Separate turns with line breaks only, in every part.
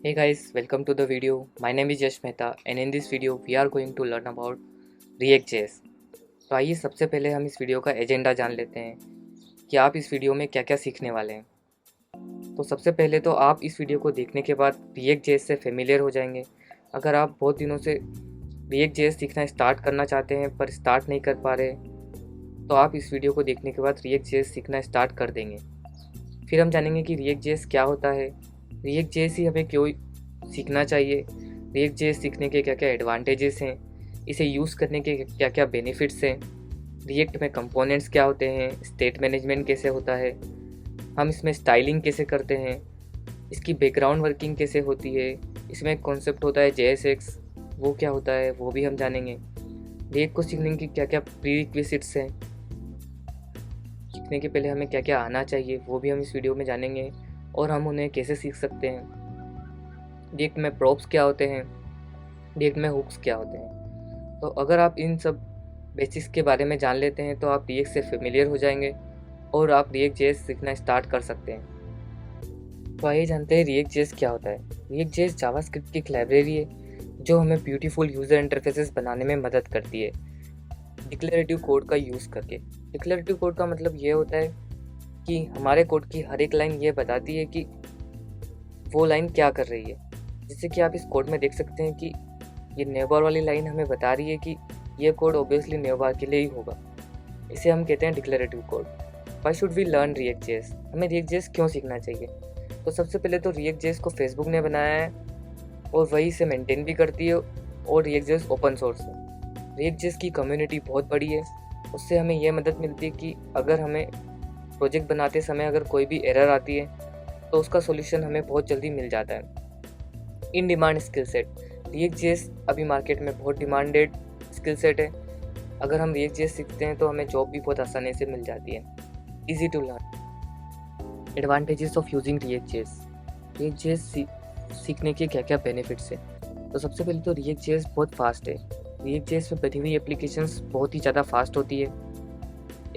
Hey guys, welcome to the video. My name is Yash Mehta and in this video we are going to learn about React.js. तो आइए सबसे पहले हम इस video का agenda जान लेते हैं कि आप इस वीडियो में क्या क्या सीखने वाले हैं। तो सबसे पहले तो आप इस वीडियो को देखने के बाद React.js से फेमिलियर हो जाएंगे। अगर आप बहुत दिनों से React.js सीखना स्टार्ट करना चाहते हैं पर स्टार्ट नहीं कर पा रहे तो आप इस वीडियो को देखने के बाद React.js सीखना स्टार्ट कर देंगे। फिर हम जानेंगे कि React.js क्या होता है, React.js ही हमें क्यों सीखना चाहिए, React.js सीखने के क्या क्या एडवांटेजेस हैं, इसे यूज़ करने के क्या क्या बेनिफिट्स हैं, रिएक्ट में कंपोनेंट्स क्या होते हैं, स्टेट मैनेजमेंट कैसे होता है, हम इसमें स्टाइलिंग कैसे करते हैं, इसकी बैकग्राउंड वर्किंग कैसे होती है, इसमें एक कॉन्सेप्ट होता है JSX, वो क्या होता है वो भी हम जानेंगे। रिएक्ट को सीखने की क्या क्या प्रीरिक्विजिट्स हैं, सीखने के पहले हमें क्या क्या आना चाहिए वो भी हम इस वीडियो में जानेंगे और हम उन्हें कैसे सीख सकते हैं। रिएक्ट में प्रॉप्स क्या होते हैं, रिएक्ट में हुक्स क्या होते हैं। तो अगर आप इन सब बेसिक्स के बारे में जान लेते हैं तो आप रिएक्ट से फेमिलियर हो जाएंगे और आप React.js सीखना स्टार्ट कर सकते हैं। तो आइए जानते हैं React.js क्या होता है। React.js जावास्क्रिप्ट की एक लाइब्रेरी है जो हमें ब्यूटीफुल यूज़र इंटरफेसेस बनाने में मदद करती है डिक्लेरेटिव कोड का यूज़ करके। डिक्लेरेटिव कोड का मतलब ये होता है कि हमारे कोड की हर एक लाइन ये बताती है कि वो लाइन क्या कर रही है। जैसे कि आप इस कोड में देख सकते हैं कि ये न्यू बार वाली लाइन हमें बता रही है कि ये कोड ऑब्वियसली न्यू बार के लिए ही होगा। इसे हम कहते हैं declarative code. Why should we learn React.js, हमें React.js क्यों सीखना चाहिए। तो सबसे पहले तो React.js को फेसबुक ने बनाया है और वही इसे मेंटेन भी करती है और React.js ओपन सोर्स है। React.js की कम्युनिटी बहुत बड़ी है, उससे हमें यह मदद मिलती है कि अगर हमें प्रोजेक्ट बनाते समय अगर कोई भी एरर आती है तो उसका सॉल्यूशन हमें बहुत जल्दी मिल जाता है। In demand skill set, React.js अभी मार्केट में बहुत डिमांडेड स्किल सेट है। अगर हम React.js सीखते हैं तो हमें जॉब भी बहुत आसानी से मिल जाती है। Easy to learn. Advantages of using React.js सीखने के क्या क्या बेनिफिट्स हैं। तो सबसे पहले तो React.js बहुत फास्ट है। React.js में बनी हुई एप्लीकेशंस बहुत ही ज़्यादा फास्ट होती है।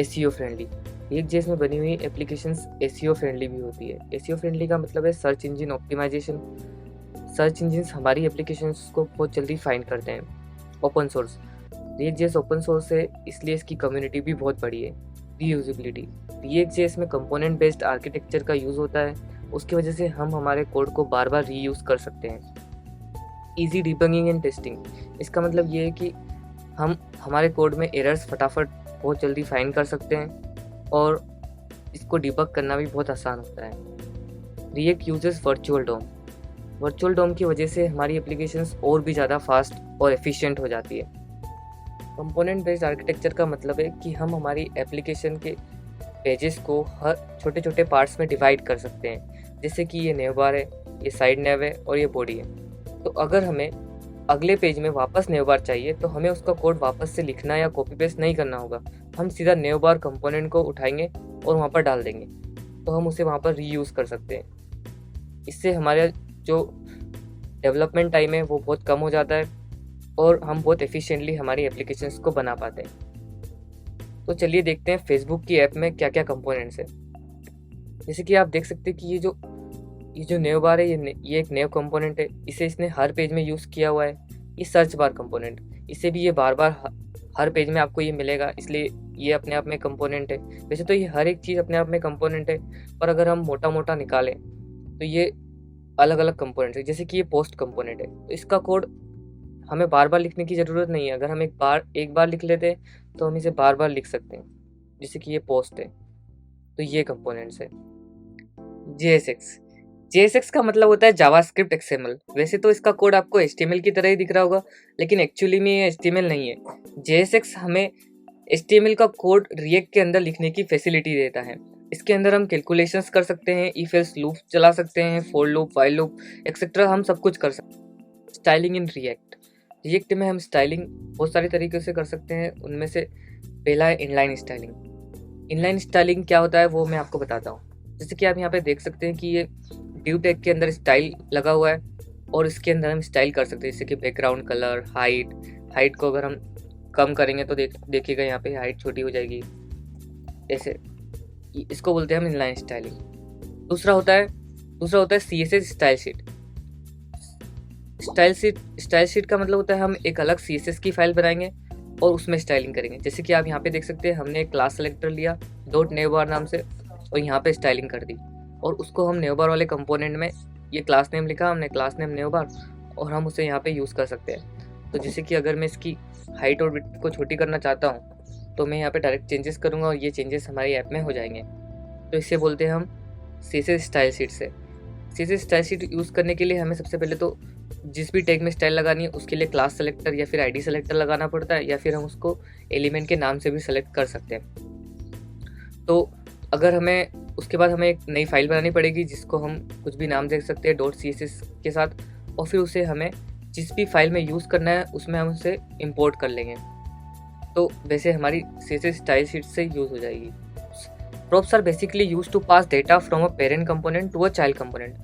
SEO फ्रेंडली, React.js में बनी हुई एप्लीकेशंस SEO फ्रेंडली भी होती है। SEO फ्रेंडली का मतलब है search engine optimisation. Search engines हमारी एप्लीकेशंस को बहुत जल्दी फाइंड करते हैं। Open source, React.js open source है इसलिए इसकी कम्युनिटी भी बहुत बड़ी है। रीयूजेबिलिटी, React.js में कंपोनेंट बेस्ड आर्किटेक्चर का यूज़ होता है, उसकी वजह से हम हमारे कोड को बार बार रीयूज़ कर सकते हैं। ईजी डिबगिंग एंड टेस्टिंग, इसका मतलब ये है कि हम हमारे कोड में एरर्स फटाफट बहुत जल्दी फाइंड कर सकते हैं और इसको डिबग करना भी बहुत आसान होता है। React यूजेस वर्चुअल डोम, वर्चुअल डोम की वजह से हमारी एप्लीकेशंस और भी ज़्यादा फास्ट और एफिशिएंट हो जाती है। कंपोनेंट बेस्ड आर्किटेक्चर का मतलब है कि हम हमारी एप्लीकेशन के पेजेस को हर छोटे छोटे पार्ट्स में डिवाइड कर सकते हैं। जैसे कि ये नेव बार है, ये साइड नेव है और ये बॉडी है। तो अगर हमें अगले पेज में वापस नेव बार चाहिए तो हमें उसका कोड वापस से लिखना या कॉपी पेस्ट नहीं करना होगा। हम सीधा नेव बार कंपोनेंट को उठाएंगे और वहाँ पर डाल देंगे तो हम उसे वहाँ पर रीयूज़ कर सकते हैं। इससे हमारा जो डेवलपमेंट टाइम है वो बहुत कम हो जाता है और हम बहुत एफिशिएंटली हमारी एप्लीकेशंस को बना पाते हैं। तो चलिए देखते हैं फेसबुक की ऐप में क्या क्या कंपोनेंट्स हैं। जैसे कि आप देख सकते हैं कि ये जो नेव बार है ये एक नेव कंपोनेंट है, इसे इसने हर पेज में यूज़ किया हुआ है। ये सर्च बार कंपोनेंट, इसे भी ये बार बार हर पेज में आपको ये मिलेगा, इसलिए ये अपने आप में कंपोनेंट है। वैसे तो ये हर एक चीज़ अपने आप में कंपोनेंट है, पर अगर हम मोटा मोटा निकालें तो ये अलग अलग कंपोनेंट है। जैसे कि ये पोस्ट कंपोनेंट है तो इसका कोड हमें बार बार लिखने की ज़रूरत नहीं है। अगर हम एक बार लिख लेते हैं तो हम इसे बार बार लिख सकते हैं। जैसे कि ये पोस्ट है तो ये कंपोनेंट्स है। JSX का मतलब होता है जावास्क्रिप्ट XML। वैसे तो इसका कोड आपको HTML की तरह ही दिख रहा होगा लेकिन एक्चुअली में ये HTML नहीं है। JSX हमें HTML का कोड React के अंदर लिखने की फैसिलिटी देता है। इसके अंदर हम कैलकुलेशंस कर सकते हैं, इफ एल्स लूप चला सकते हैं, for loop, while loop etcetera, हम सब कुछ कर सकते हैं। स्टाइलिंग इन रिएक्ट में हम स्टाइलिंग बहुत सारे तरीके से कर सकते हैं। उनमें से पहला है इनलाइन स्टाइलिंग। इनलाइन स्टाइलिंग क्या होता है वो मैं आपको बताता हूँ। जैसे कि आप यहाँ पे देख सकते हैं कि ये ड्यू टैग के अंदर स्टाइल लगा हुआ है और इसके अंदर हम स्टाइल कर सकते हैं। जैसे कि बैकग्राउंड कलर, हाइट को अगर हम कम करेंगे तो देखिएगा यहाँ पे हाइट छोटी हो जाएगी। ऐसे इसको बोलते हैं हम इनलाइन स्टाइलिंग। दूसरा होता है CSS style sheet. Style sheet का मतलब होता है हम एक अलग CSS की फाइल बनाएंगे और उसमें स्टाइलिंग करेंगे। जैसे कि आप यहाँ पे देख सकते हैं, हमने एक क्लास सेलेक्टर लिया डॉट नेवबार नाम से और यहाँ पे स्टाइलिंग कर दी, और उसको हम नेवबार वाले कंपोनेंट में ये क्लास नेम लिखा हमने, क्लास नेम नेवबार, और हम उसे यहाँ पे यूज़ कर सकते हैं। तो जैसे कि अगर मैं इसकी हाइट और विड्थ को छोटी करना चाहता हूँ तो मैं यहाँ पे डायरेक्ट चेंजेस करूँगा और ये चेंजेस हमारी ऐप में हो जाएंगे। तो इसे बोलते हैं हम CSS स्टाइल शीट से। CSS स्टाइल शीट यूज़ करने के लिए हमें सबसे पहले तो जिस भी टैग में स्टाइल लगानी है उसके लिए क्लास सेलेक्टर या फिर ID सेलेक्टर लगाना पड़ता है, या फिर हम उसको एलिमेंट के नाम से भी सेलेक्ट कर सकते हैं। तो अगर हमें उसके बाद हमें एक नई फाइल बनानी पड़ेगी जिसको हम कुछ भी नाम दे सकते हैं .css के साथ, और फिर उसे हमें जिस भी फाइल में यूज़ करना है उसमें हम उसे इंपोर्ट कर लेंगे। तो वैसे हमारी CSS स्टाइल शीट से यूज़ हो जाएगी। Props are basically used to pass data from a parent component to a child component.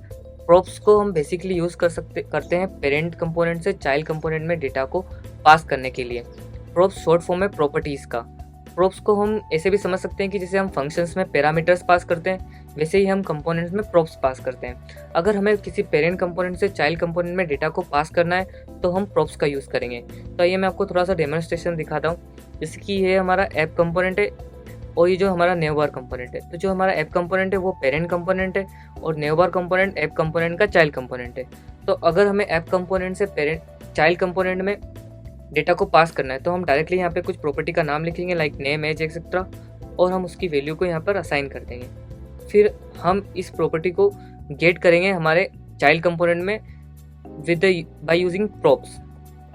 Props को हम बेसिकली यूज़ करते हैं पेरेंट कंपोनेंट से चाइल्ड कंपोनेंट में डेटा को पास करने के लिए। Props शॉर्ट फॉर्म है प्रॉपर्टीज़ का। Props को हम ऐसे भी समझ सकते हैं कि जैसे हम फंक्शंस में पैरामीटर्स पास करते हैं वैसे ही हम कंपोनेंट्स में Props पास करते हैं। अगर हमें किसी पेरेंट कंपोनेंट से चाइल्ड कंपोनेंट में डेटा को पास करना है तो हम Props का यूज़ करेंगे। तो आइए मैं आपको थोड़ा सा डेमोन्स्ट्रेशन दिखाता हूँ। जैसे कि ये हमारा ऐप कंपोनेंट है और ये जो हमारा नेवबार कंपोनेंट है। तो जो हमारा ऐप कंपोनेंट है वो पेरेंट कंपोनेंट है और नेवबार कंपोनेंट ऐप कंपोनेंट का चाइल्ड कंपोनेंट है। तो अगर हमें ऐप कंपोनेंट से पेरेंट चाइल्ड कंपोनेंट में डेटा को पास करना है तो हम डायरेक्टली यहाँ पे कुछ प्रॉपर्टी का नाम लिखेंगे लाइक नेम एज एक्सेट्रा, और हम उसकी वैल्यू को यहाँ पर असाइन कर देंगे। फिर हम इस प्रॉपर्टी को गेट करेंगे हमारे चाइल्ड कंपोनेंट में by using props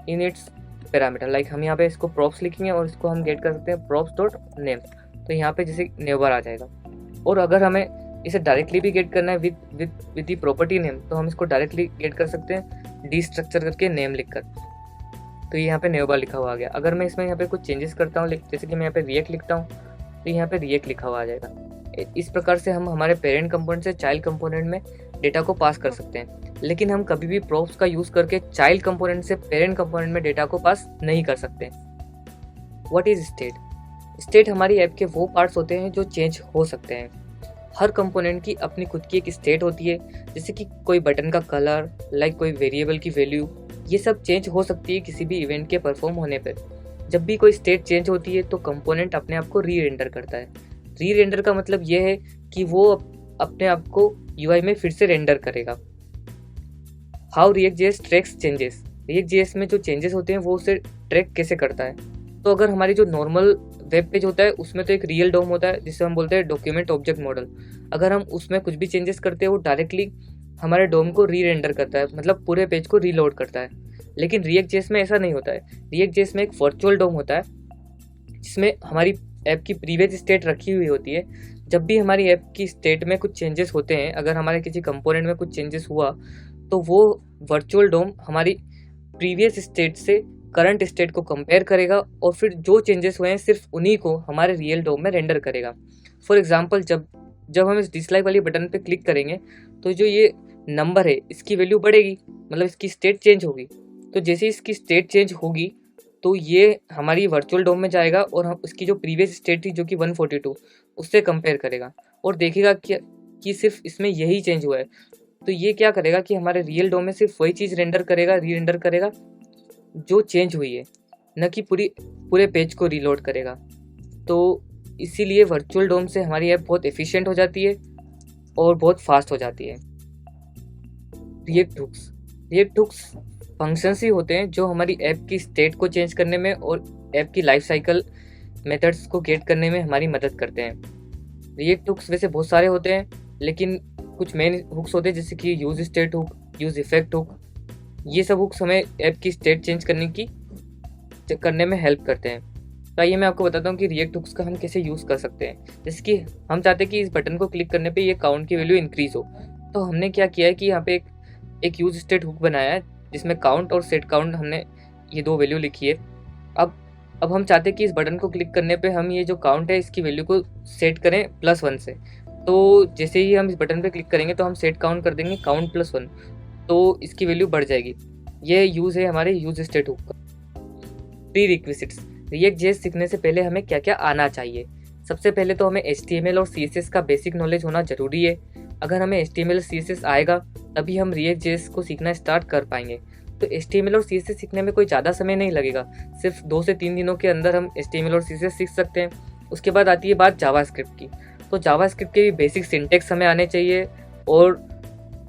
in its parameter. Like हम यहाँ पे इसको प्रॉप्स लिखेंगे और इसको हम गेट कर सकते हैं प्रॉप्स डॉट नेम। तो यहाँ पे जैसे नेवबार आ जाएगा। और अगर हमें इसे डायरेक्टली भी गेट करना है विद दी प्रॉपर्टी नेम तो हम इसको डायरेक्टली गेट कर सकते हैं डी स्ट्रक्चर करके नेम लिखकर। तो ये यहाँ पे नेवबार लिखा हुआ आ गया। अगर मैं इसमें यहाँ पे कुछ चेंजेस करता हूँ, जैसे कि मैं यहाँ पे रिएक्ट लिखता हूँ तो यहाँ पे रिएक्ट लिखा हुआ आ जाएगा। इस प्रकार से हम हमारे पेरेंट कंपोनेंट से चाइल्ड कंपोनेंट में डेटा को पास कर सकते हैं। लेकिन हम कभी भी प्रॉप्स का यूज़ करके चाइल्ड कंपोनेंट से पेरेंट कंपोनेंट में डेटा को पास नहीं कर सकते। What is state? स्टेट हमारी ऐप के वो पार्ट्स होते हैं जो चेंज हो सकते हैं। हर कंपोनेंट की अपनी खुद की एक स्टेट होती है, जैसे कि कोई बटन का कलर, लाइक कोई वेरिएबल की वैल्यू, ये सब चेंज हो सकती है किसी भी इवेंट के परफॉर्म होने पर। जब भी कोई स्टेट चेंज होती है तो कंपोनेंट अपने आप को री रेंडर करता है। री रेंडर का मतलब ये है कि वो अपने आप को UI में फिर से रेंडर करेगा। How React.js tracks changes? React.js में जो चेंजेस होते हैं वो उसे ट्रैक कैसे करता है? तो अगर हमारी जो नॉर्मल वेब पेज होता है उसमें तो एक रियल डोम होता है जिसे हम बोलते हैं डॉक्यूमेंट ऑब्जेक्ट मॉडल। अगर हम उसमें कुछ भी चेंजेस करते हैं वो डायरेक्टली हमारे डोम को री रेंडर करता है, मतलब पूरे पेज को रीलोड करता है। लेकिन React.js में ऐसा नहीं होता है। React.js में एक वर्चुअल डोम होता है जिसमें हमारी ऐप की प्रीवियस स्टेट रखी हुई होती है। जब भी हमारी ऐप की स्टेट में कुछ चेंजेस होते हैं, अगर हमारे किसी कंपोनेंट में कुछ चेंजेस हुआ तो वो वर्चुअल डोम हमारी प्रीवियस स्टेट से करंट स्टेट को कंपेयर करेगा और फिर जो चेंजेस हुए हैं सिर्फ उन्हीं को हमारे रियल डोम में रेंडर करेगा। फॉर एग्जांपल जब हम इस डिसलाइक वाली बटन पे क्लिक करेंगे तो जो ये नंबर है इसकी वैल्यू बढ़ेगी, मतलब इसकी स्टेट चेंज होगी। तो जैसे इसकी स्टेट चेंज होगी तो ये हमारी वर्चुअल डोम में जाएगा और हम उसकी जो प्रीवियस स्टेट थी जो कि 142 उससे कंपेयर करेगा और देखेगा कि सिर्फ इसमें यही चेंज हुआ है। तो ये क्या करेगा कि हमारे रियल डोम में सिर्फ वही चीज़ रेंडर करेगा, री रेंडर करेगा जो चेंज हुई है, न कि पूरे पेज को रीलोड करेगा। तो इसीलिए वर्चुअल डोम से हमारी ऐप बहुत एफिशिएंट हो जाती है और बहुत फास्ट हो जाती है। रिएक्ट हुक्स फंक्शंस ही होते हैं जो हमारी ऐप की स्टेट को चेंज करने में और ऐप की लाइफ साइकिल मेथड्स को गेट करने में हमारी मदद करते हैं। रिएक्ट हुक्स वैसे बहुत सारे होते हैं, लेकिन कुछ मेन हुक्स होते हैं जैसे कि use state hook, use effect hook. ये सब हुक्स हमें ऐप की स्टेट चेंज करने में हेल्प करते हैं। तो आइए मैं आपको बताता हूँ कि रिएक्ट हुक्स का हम कैसे यूज़ कर सकते हैं। जैसे कि हम चाहते हैं कि इस बटन को क्लिक करने पे ये काउंट की वैल्यू इंक्रीज हो, तो हमने क्या किया है कि यहाँ पे एक यूज स्टेट हुक बनाया है जिसमें काउंट और सेट काउंट हमने ये दो वैल्यू लिखी है। अब हम चाहते हैं कि इस बटन को क्लिक करने पे हम ये जो काउंट है इसकी वैल्यू को सेट करें +1 से। तो जैसे ही हम इस बटन पे क्लिक करेंगे तो हम सेट काउंट कर देंगे काउंट +1, तो इसकी वैल्यू बढ़ जाएगी। ये यूज़ है हमारे यूज स्टेट हुक का। प्रीरिक्विजिट्स, React.js सीखने से पहले हमें क्या क्या आना चाहिए। सबसे पहले तो हमें HTML और CSS का बेसिक नॉलेज होना ज़रूरी है। अगर हमें HTML और CSS आएगा तभी हम React.js को सीखना स्टार्ट कर पाएंगे। तो HTML और CSS सीखने में कोई ज़्यादा समय नहीं लगेगा, सिर्फ 2 से 3 दिनों के अंदर हम HTML और CSS सीख सकते हैं। उसके बाद आती है बात जावास्क्रिप्ट की। तो जावास्क्रिप्ट के भी बेसिक सिंटेक्स हमें आने चाहिए और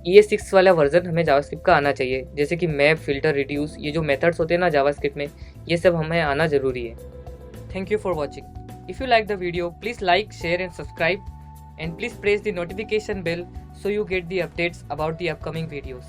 ES6 वाला वर्जन हमें जावास्क्रिप्ट का आना चाहिए, जैसे कि मैप, फिल्टर, रिड्यूस, ये जो मेथड्स होते हैं ना जावास्क्रिप्ट में, ये सब हमें आना ज़रूरी है। Thank you for watching. If you like the video, please like, share and subscribe, and please press the notification bell so you get the updates about the upcoming videos.